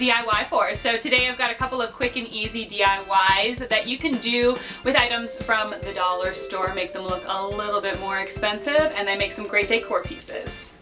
toDIYfor. So today I've got a couple of quick and easy DIYs that you can do with items from the dollar store, make them look a little bit more expensive, and then make some great decor pieces.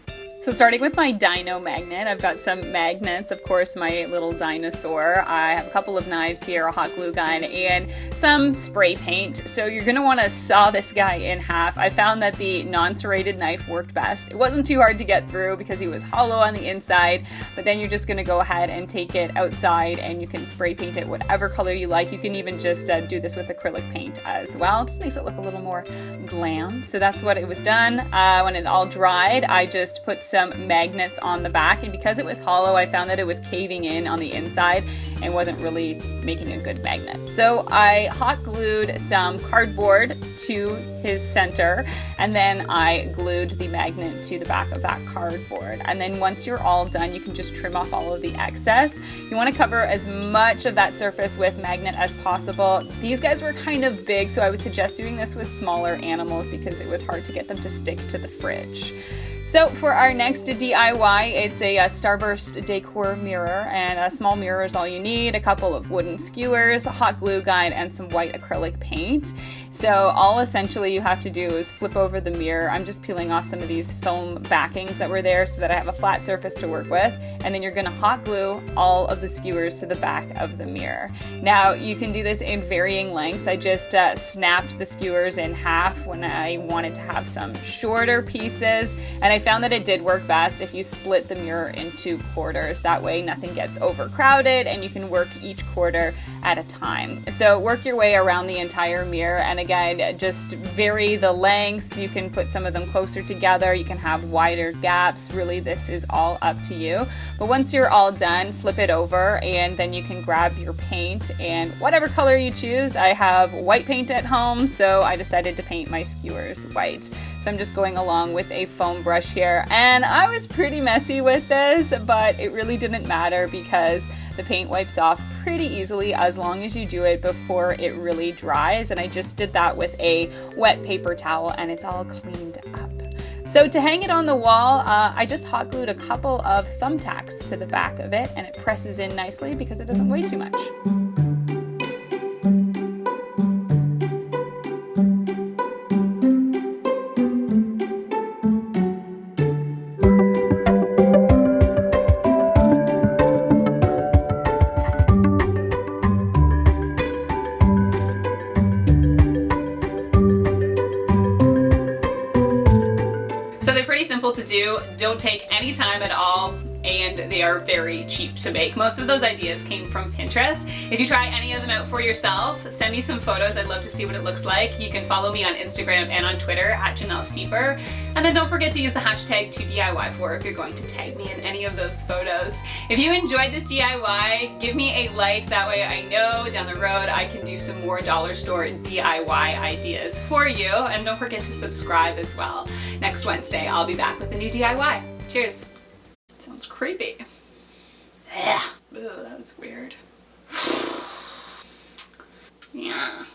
So starting with my dino magnet, I've got some magnets, of course my little dinosaur. I have a couple of knives here, a hot glue gun, and some spray paint. So you're going to want to saw this guy in half. I found that the non-serrated knife worked best. It wasn't too hard to get through because he was hollow on the inside, but then you're just going to go ahead and take it outside and you can spray paint it whatever color you like. You can even just do this with acrylic paint as well. Just makes it look a little more glam. So that's what it was done. When it all dried, I just put some magnets on the back, and because it was hollow, I found that it was caving in on the inside and wasn't really making a good magnet. So I hot glued some cardboard to his center, and then I glued the magnet to the back of that cardboard. And then once you're all done, you can just trim off all of the excess. You want to cover as much of that surface with magnet as possible. These guys were kind of big, so I would suggest doing this with smaller animals because it was hard to get them to stick to the fridge. So for our next DIY, it's a Starburst Decor mirror, and a small mirror is all you need, a couple of wooden skewers, a hot glue gun, and some white acrylic paint. So all essentially you have to do is flip over the mirror. I'm just peeling off some of these foam backings that were there so that I have a flat surface to work with, and then you're going to hot glue all of the skewers to the back of the mirror. Now you can do this in varying lengths. I just snapped the skewers in half when I wanted to have some shorter pieces, and I found that it did work best if you split the mirror into quarters. That way nothing gets overcrowded and you can work each quarter at a time. So work your way around the entire mirror, and again, just vary the lengths. You can put some of them closer together, you can have wider gaps. Really, this is all up to you. But once you're all done, flip it over and then you can grab your paint and whatever color you choose. I have white paint at home, so I decided to paint my skewers white. So I'm just going along with a foam brush here, and I was pretty messy with this, but it really didn't matter because the paint wipes off pretty easily as long as you do it before it really dries. And I just did that with a wet paper towel and it's all cleaned up. So to hang it on the wall, I just hot glued a couple of thumbtacks to the back of it, and it presses in nicely because it doesn't weigh too much. So they're pretty simple to do, don't take any time at all, and they are very cheap to make. Most of those ideas came from Pinterest. If you try any of them out for yourself, send me some photos. I'd love to see what it looks like. You can follow me on Instagram and on Twitter @JanelleSteeper. And then don't forget to use the hashtag toDIYfor if you're going to tag me in any of those photos. If you enjoyed this DIY, give me a like. That way I know down the road I can do some more dollar store DIY ideas for you. And don't forget to subscribe as well. Next Wednesday, I'll be back with a new DIY. Cheers. Sounds creepy. Yeah. Ugh, that was weird. Yeah.